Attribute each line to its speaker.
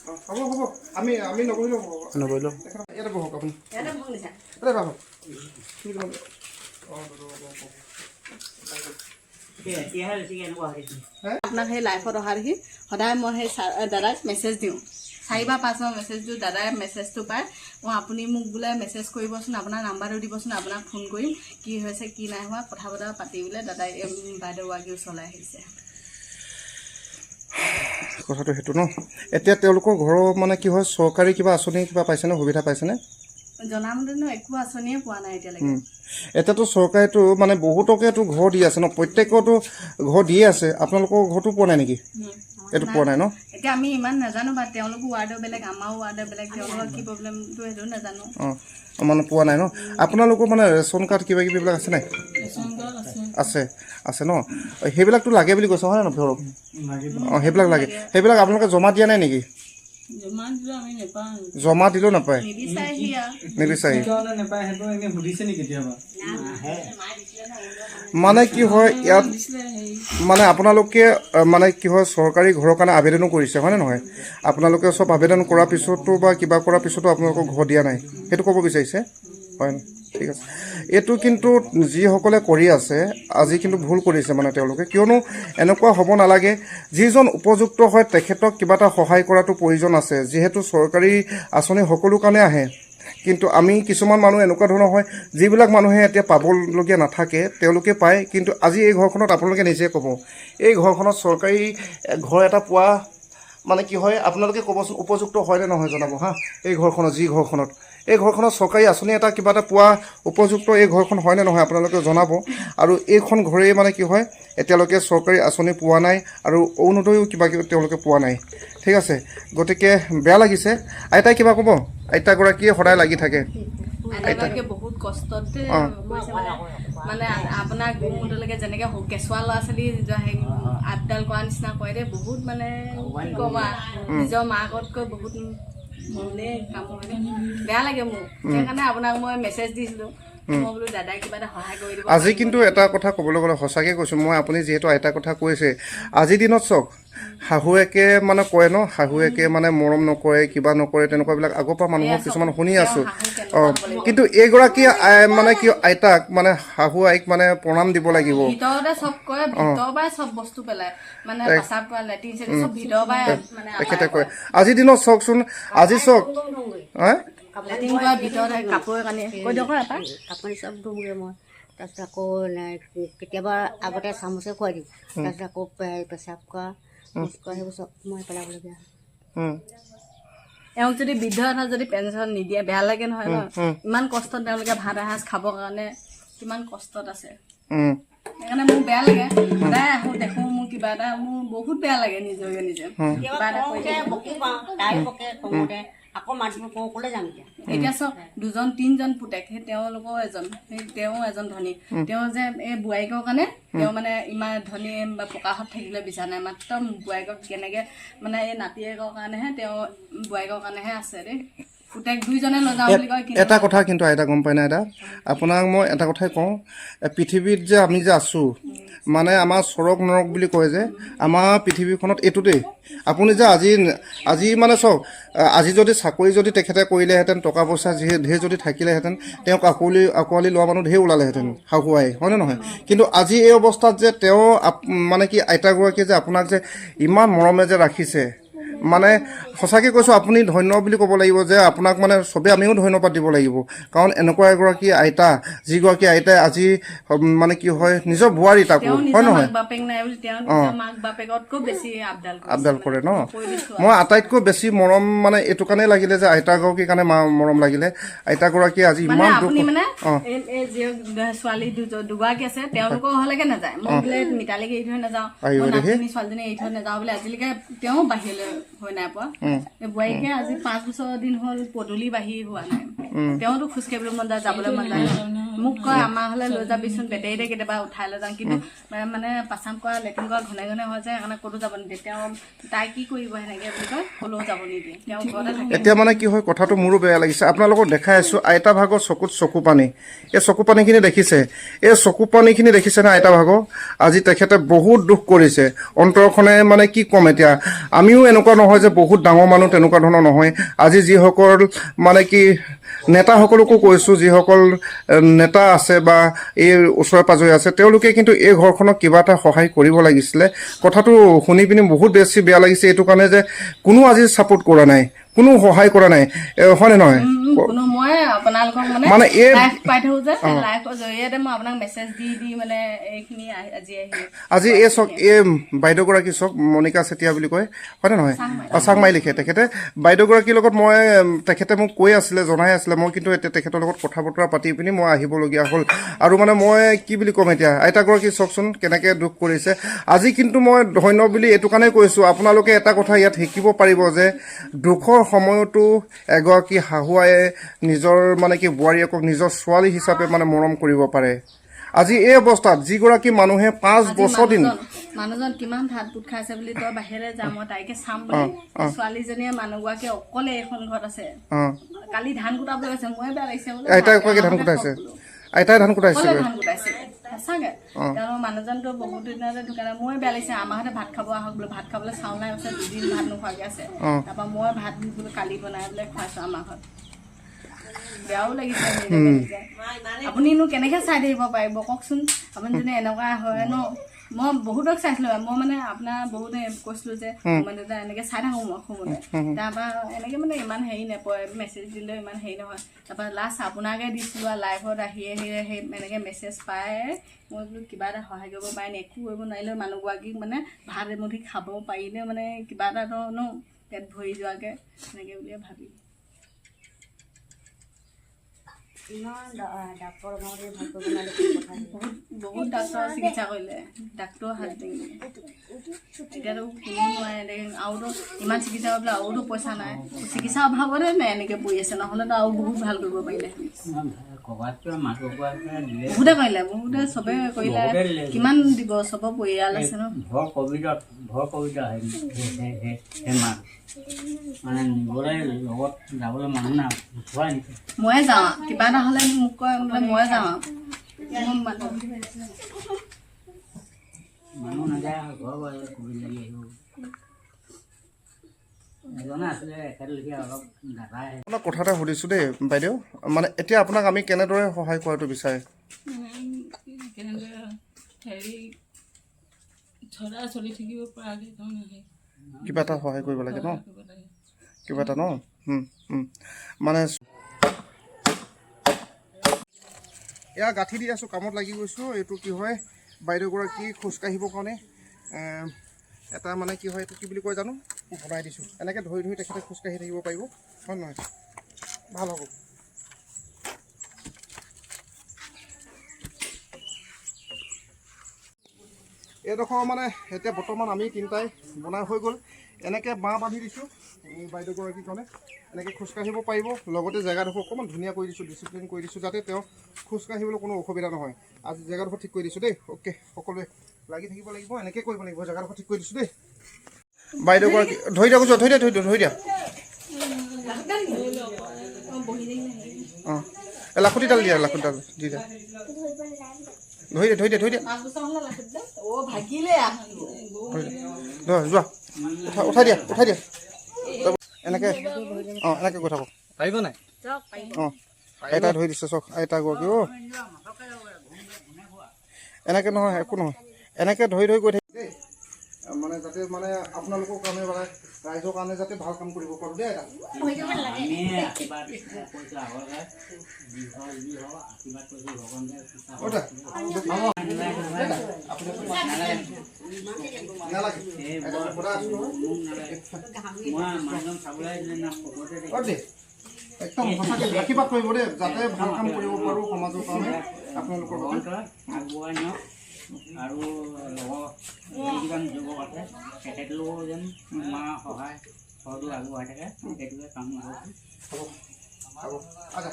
Speaker 1: হ'ব হ'ব আমি নকৰিলেও হ'ব
Speaker 2: নকৰিলেও
Speaker 1: ইয়াতে বহক আপুনি
Speaker 3: ইয়াতে বহক নিছা
Speaker 1: ইয়াতে বহক
Speaker 3: আপোনাক সেই লাইফত অহা দেখি সদায় মই সেই দাদাক মেছেজ দিওঁ 4 বা 5 বাৰ মেছেজ দিওঁ দাদাই মেছেজটো পায় মই আপুনি মোক বোলে মেছেজ কৰিবচোন আপোনাৰ নাম্বাৰটো দিবচোন আপোনাক ফোন কৰিম কি হৈছে কি নাই হোৱা কথা বতৰা পাতি বোলে দাদাই বাইদেউ ৱাগিও চলাই আহিছে
Speaker 1: কথাটো সেইটো ন এতিয়া তেওঁলোকৰ ঘৰৰ মানে কি হয় চৰকাৰী কিবা আঁচনি কিবা পাইছেনে সুবিধা পাইছেনে
Speaker 3: জনামতেনো একো আঁচনিয়ে পোৱা নাই এতিয়ালৈকে
Speaker 1: এতিয়াতো চৰকাৰেতো মানে বহুতকেতো ঘৰ দি আছে ন প্ৰত্যেকতো ঘৰ দিয়ে আছে আপোনালোকৰ ঘৰটো পোৱা নাই নেকি এইটো পোৱা নাই ন
Speaker 3: এতিয়া আমি ইমান নাজানো বা তেওঁলোকৰ ৱাৰ্ডৰ বেলেগ আমাৰ ৱাৰ্ডৰ বেলেগ তেওঁলোকৰ কি প্ৰব্লেমটো সেইটো নাজানো
Speaker 1: মানে পোৱা নাই ন আপোনালোকৰ মানে ৰেচন কাৰ্ড কিবা কিবিবিলাক আছে নাই আছে আছে ন সেইবিলাকতো লাগে বুলি কৈছে হয় ন ধৰক সেইবিলাক লাগে সেইবিলাক আপোনালোকে জমা দিয়া নাই নেকি জমা দিলেও নাপায় নিবিচাৰি মানে কি হয় ইয়াত মানে আপোনালোকে মানে কি হয় চৰকাৰী ঘৰৰ কাৰণে আবেদনো কৰিছে হয়নে নহয় আপোনালোকে চব আবেদন কৰাৰ পিছতো বা কিবা কৰাৰ পিছতো আপোনালোকক ঘৰ দিয়া নাই সেইটো ক'ব বিচাৰিছে হয় ঠিক আছে এইটো কিন্তু যিসকলে কৰি আছে আজি কিন্তু ভুল কৰিছে মানে তেওঁলোকে কিয়নো এনেকুৱা হ'ব নালাগে যিজন উপযুক্ত হয় তেখেতক কিবা এটা সহায় কৰাটো প্ৰয়োজন আছে যিহেতু চৰকাৰী আঁচনি সকলো কাৰণে আহে কিন্তু আমি কিছুমান মানুহ এনেকুৱা ধৰণৰ হয় যিবিলাক মানুহে এতিয়া পাবলগীয়া নাথাকে তেওঁলোকে পায় কিন্তু আজি এই ঘৰখনত আপোনালোকে নিজে ক'ব এই ঘৰখনত চৰকাৰী ঘৰ এটা পোৱা মানে কি হয় আপোনালোকে ক'বচোন উপযুক্ত হয়নে নহয় জনাব হা এই ঘৰখনত যি ঘৰখনত এই ঘৰখনত চৰকাৰী আঁচনি এটা কিবা এটা পোৱা উপযুক্ত এই ঘৰখন হয়নে নহয় আপোনালোকে জনাব আৰু এইখন ঘৰেই মানে কি হয় এতিয়ালৈকে চৰকাৰী আঁচনি পোৱা নাই আৰু অৰুণোদয়ো কিবা কিবি তেওঁলোকে পোৱা নাই ঠিক আছে গতিকে বেয়া লাগিছে আইতাই কিবা ক'ব আইতাগৰাকীয়ে সদায় লাগি থাকে
Speaker 3: আইতাগৰাকীয়ে বহুত কষ্টত মানে আপোনাৰ গোমুটলৈকে যেনেকৈ কেঁচুৱা ল'ৰা ছোৱালী আপডাল কৰা নিচিনা কৰে দেই বহুত মানে কি ক'ম নিজৰ মাকতকৈ বহুত মনে কাম হয় বেয়া লাগে মোৰ সেইকাৰণে আপোনাক মই মেছেজ দিছিলোঁ মই বোলো দাদাই কিবা এটা সহায় কৰি দিব
Speaker 1: আজি কিন্তু এটা কথা ক'বলৈ গ'লে সঁচাকৈ কৈছোঁ মই আপুনি যিহেতু আইতাৰ কথা কৈছে আজিৰ দিনত চাওক শাহুৱেকে মানে কয় ন শাহুৱেকে মানে মৰম নকৰে কিবা নকৰে তেনেকুৱাবিলাক আগৰ পৰা মানুহৰ কিছুমান শুনি আছোঁ কিন্তু এইগৰাকী মানে কি আইতাক মানে শাহু আইক মানে প্ৰণাম দিব লাগিব
Speaker 3: ভিতৰতে চব কয় ভিতৰৰ পৰাই চব বস্তু পেলায় মানে পেচাব কৰা লেট্ৰিন চেট্ৰিন চব ভিতৰৰ পৰাই মানে
Speaker 1: তেখেতে কয় আজিৰ দিনত চাওকচোন আজি চাওক
Speaker 3: লেট্ৰিন কৰা ভিতৰতে কাপোৰ কানি কৈ দিয়ক
Speaker 4: কাপোৰ চব ধুওঁগৈ মই তাৰপিছত আকৌ কেতিয়াবা আগতে চামুচে খুৱাই দিওঁ তাৰপিছত আকৌ পেচাব কৰা সেইবোৰ চব মই পেলাবলগীয়া
Speaker 3: এওঁক যদি বৃদ্ধ এটা যদি পেঞ্চন নিদিয়ে বেয়া লাগে নহয় ন ইমান কষ্টত তেওঁলোকে ভাত এসাঁজ খাবৰ কাৰণে কিমান কষ্টত আছে সেইকাৰণে মোৰ বেয়া লাগে সদায় আহোঁ দেখোঁ মোৰ কিবা এটা মোৰ বহুত বেয়া লাগে নিজকে নিজে কিবা এটা
Speaker 4: আকৌ মাতিব কওঁ ক'লে যাম
Speaker 3: এতিয়া চাওক 2-3জন পুতেক সেই তেওঁলোকৰ তেওঁ এজন ধনী তেওঁ যে এই বোৱাৰীকৰ কাৰণে তেওঁ মানে ইমান ধনী বা প্ৰকাশত থাকিবলৈ বিচৰা নাই মাত্ৰ বোৱাৰীকক কেনেকৈ মানে এই নাতিয়েকৰ কাৰণেহে তেওঁ বোৱাৰীকৰ কাৰণেহে আছে দেই পুতেক 2জনে লৈ যাওঁ বুলি কয়
Speaker 1: এটা কথা কিন্তু আইতা গম পাই নাই আইতা আপোনাক মই এটা কথাই কওঁ পৃথিৱীত যে আমি যে আছোঁ মানে আমাৰ স্বৰ্গ নৰক বুলি কয় যে আমাৰ পৃথিৱীখনত এইটোতেই আপুনি যে আজি মানে চাওক আজি যদি চাকৰি যদি তেখেতে কৰিলেহেঁতেন টকা পইচা ধেৰ যদি থাকিলেহেঁতেন তেওঁক আঁকোৱালি লোৱা মানুহ ধেৰ ওলালেহেঁতেন শাহুৱাই হয়নে নহয় কিন্তু আজি এই অৱস্থাত যে তেওঁ মানে কি আইতাগৰাকীয়ে যে আপোনাক যে ইমান মৰমে যে ৰাখিছে মানে সঁচাকৈ কৈছোঁ আপুনি ধন্য বুলি ক'ব লাগিব যে আপোনাক মানে চবেই আমিও ধন্যবাদ দিব লাগিব কাৰণ এনেকুৱা এগৰাকী আইতা যিগৰাকী আইতাই আজি মানে কি হয় নিজৰ বোৱাৰী তাকো হয় নহয় আপডাল কৰে ন মই আটাইতকৈ বেছি মৰম মানে এইটো কাৰণেই লাগিলে যে আইতাগৰাকীৰ কাৰণে মৰম লাগিলে আইতাগৰাকীয়ে আজি ইমান
Speaker 3: ছোৱালী দুগৰাকী আছে তেওঁলোকৰ ঘৰলৈকে নাযায় মই বোলে মিতালীক এৰি থৈ নাযাওঁ ছোৱালীজনী এৰি থৈ নাযাওঁ বোলে আজিলৈকে তেওঁ বাহিৰলৈ হৈ নাই পোৱা বোৱাৰীকে আজি 5 বছৰ দিন হ'ল পদূলি বাহিৰ হোৱা নাই তেওঁতো খোজকাঢ়িবলৈ মন যায় যাবলৈ মন যায় মোক কয় আমাৰ হ'লে লৈ যাবিচোন বেটেৰীতে কেতিয়াবা উঠাই লৈ যাওঁ কিন্তু মানে পাচাম কৰা লেট্ৰিন কৰা ঘনে ঘনে হৈ যায় সেইকাৰণে ক'তো যাব নিদিয়ে তেওঁ তাই কি কৰিব সেনেকৈ বুলি কয় ক'লেও যাব নিদিয়ে তেওঁ ঘৰতে থাকে
Speaker 1: এতিয়া মানে কি হয় কথাটো মোৰো বেয়া লাগিছে আপোনালোকক দেখাই আছোঁ আইতা ভাগৰ চকুত চকু পানী এই চকু পানীখিনি দেখিছে এই চকু পানীখিনি দেখিছেনে আইতা ভাগৰ আজি তেখেতে বহুত দুখ কৰিছে অন্তৰখনে মানে কি ক'ম এতিয়া আমিও এনেকুৱা নহয় নহয় যে বহুত ডাঙৰ মানুহ তেনেকুৱা ধৰণৰ নহয় আজি যিসকল মানে কি নেতাসকলকো কৈছোঁ যিসকল নেতা আছে বা এই ওচৰে পাজৰে আছে তেওঁলোকে কিন্তু এই ঘৰখনক কিবা এটা সহায় কৰিব লাগিছিলে কথাটো শুনি পিনি বহুত বেছি বেয়া লাগিছে এইটো কাৰণে যে কোনো আজি ছাপোৰ্ট কৰা নাই কোনো সহায় কৰা নাই হয়নে নহয়
Speaker 3: কোনো মই আপোনালোকক
Speaker 1: মানে এই
Speaker 3: লাইভ পাই থাকোঁ যে লাইভৰ জৰিয়তে মই আপোনাক মেছেজ দি মানে এইখিনি
Speaker 1: আজি এই চক এই বাইদেউগৰাকী চক মণিকা চেতিয়া বুলি কয় হয়নে নহয় চাংমাই লিখে তেখেতে বাইদেউগৰাকীৰ লগত মই তেখেতে মোক কৈ আছিলে জনাই আছিলে মই কিন্তু এতিয়া তেখেতৰ লগত কথা বতৰা পাতি পিনি মই আহিবলগীয়া হ'ল আৰু মানে মই কি বুলি ক'ম এতিয়া আইতাগৰাকী চাওকচোন কেনেকৈ দুখ কৰিছে আজি কিন্তু মই ধন্য বুলি এইটো কাৰণেই কৈছোঁ আপোনালোকে এটা কথা ইয়াত শিকিব পাৰিব যে দুখৰ সময়তো এগৰাকী শাহুৱায়ে নিজৰ মানে কি বোৱাৰীয়েকক নিজৰ ছোৱালী হিচাপে মানে মৰম কৰিব পাৰে আজি এই অৱস্থাত যিগৰাকী মানুহে 5 বছৰ দিন
Speaker 3: মানুহজন কিমান ভাত পুত খাইছে বুলি তই বাহিৰলৈ যাম মই তাইকে চাম বুলি ছোৱালীজনীয়ে মানুহগৰাকী অকলে এখন ঘৰত আছে কালি ধান কুটাবলৈ গৈছে মই বেয়া লাগিছে বোলে
Speaker 1: আইতাই কৈ ধান কুটাইছে আইতাই ধান কুটাইছে
Speaker 3: সঁচাকে তেওঁ মানুহজনতো বহুত দিনতে ঢুকালে মই বেয়া লাগিছে আমাৰ ঘৰতে ভাত খাব আহক বোলে ভাত খাবলৈ চাউল নাই আছে 2 দিন ভাত নোখোৱাকৈ আছে তাৰপৰা মই ভাত বোলো কালি বনাই পেলাই খুৱাইছোঁ আমাৰ ঘৰত বেয়াও লাগিছে আপুনিনো কেনেকৈ চাই থাকিব পাৰিব কওকচোন আপুনি যদি এনেকুৱা হয় ন মই বহুতক চাইছিলোঁ মই মানে আপোনাৰ বহুত কৈছিলোঁ যে মানে এনেকৈ চাই থাকোঁ মই শুনোতে তাৰপৰা এনেকৈ মানে ইমান হেৰি নপৰে মেছেজ দিলেও ইমান হেৰি নহয় তাৰপৰা লাষ্ট আপোনাকে দিছিলোঁ আৰু লাইভত আহি সেই এনেকৈ মেছেজ পাই মই বোলো কিবা এটা সহায় কৰিব পাৰিনে একো কৰিব নোৱাৰিলেও মানুহগৰাকীক মানে ভাত এমুঠি খাব পাৰিলে মানে কিবা এটা ন পেট ভৰি যোৱাকৈ এনেকৈ বুলিয়ে ভাবি বহুত ডাক্তৰ চিকিৎসা কৰিলে ডাক্তৰ হাত দিলে এতিয়াতো কোনো নোৱাৰে আৰুতো ইমান চিকিৎসা কৰিবলৈ আৰুতো পইচা নাই চিকিৎসাৰ অভাৱতে নাই এনেকৈ পৰি আছে নহ'লেতো আৰু বহুত ভাল কৰিব পাৰিলে বহুতে কৰিলে বহুতে চবে কৰিলে কিমান দিব চবৰ পৰিয়াল আছে ন ময়ে যাওঁ কিবা এটা হ'লে মোক কয় বোলে ময়ে যাওঁ
Speaker 1: আপোনাক কথা এটা সুধিছোঁ দেই বাইদেউ মানে এতিয়া আপোনাক আমি কেনেদৰে সহায় কৰাটো বিচাৰে কিবা এটা সহায় কৰিব লাগে ন কিবা এটা ন মানে এয়া গাঁঠি দি আছোঁ কামত লাগি গৈছোঁ এইটো কি হয় বাইদেউগৰাকী খোজকাঢ়িবৰ কাৰণে এটা মানে কি হয় এইটো কি বুলি কয় জানো বনাই দিছোঁ এনেকৈ ধৰি ধৰি তেখেতে খোজকাঢ়ি থাকিব পাৰিব হয় নহয় ভাল হ'ব এইডোখৰ মানে এতিয়া বৰ্তমান আমি তিনিটাই বনাই হৈ গ'ল এনেকৈ বাঁহ বান্ধি দিছোঁ বাইদেউগৰাকীৰ কাৰণে এনেকৈ খোজকাঢ়িব পাৰিব লগতে জেগাডোখৰ অকণমান ধুনীয়া কৰি দিছোঁ ডিচিপ্লিন কৰি দিছোঁ যাতে তেওঁ খোজকাঢ়িবলৈ কোনো অসুবিধা নহয় আজি জেগাডোখৰ ঠিক কৰি দিছোঁ দেই অ'কে সকলোৱে লাগি থাকিব লাগিব এনেকৈ কৰিব লাগিব জেগাডোখৰ ঠিক কৰি দিছোঁ দেই বাইদেউগৰাকী ধৰি দিয়া কৈছোঁ ধৰি দিয়া অঁ লাখুটিডাল দিয়া লাখুটিডাল দি দিয়া ধৰি দিয়া যোৱা উঠাই দিয়া এনেকৈ অঁ এনেকৈ গৈ থাকক পাৰিব নাই অঁ আইতাই ধৰি দিছে চক আইতাগৰাকী অ' এনেকৈ নহয় একো নহয় এনেকৈ ধৰি গৈ থাকিব দেই মানে যাতে মানে আপোনালোকৰ কাৰণে মানে ৰাইজৰ কাৰণে যাতে ভাল কাম কৰিব পাৰোঁ দেই একদম সঁচাকৈ আশীৰ্বাদ কৰিব দেই যাতে ভাল কাম কৰিব পাৰোঁ সমাজৰ কাৰণে আপোনালোকৰ
Speaker 2: আগুৱাই নিয়ক আৰু লগৰ যিকেইজন যুৱক আছে তেখেতলোকেও যেন আমাৰ সহায় সহযোগ আগবঢ়াই থাকে সেইটোকে কাম কৰিছোঁ
Speaker 1: হ'ব আচ্ছা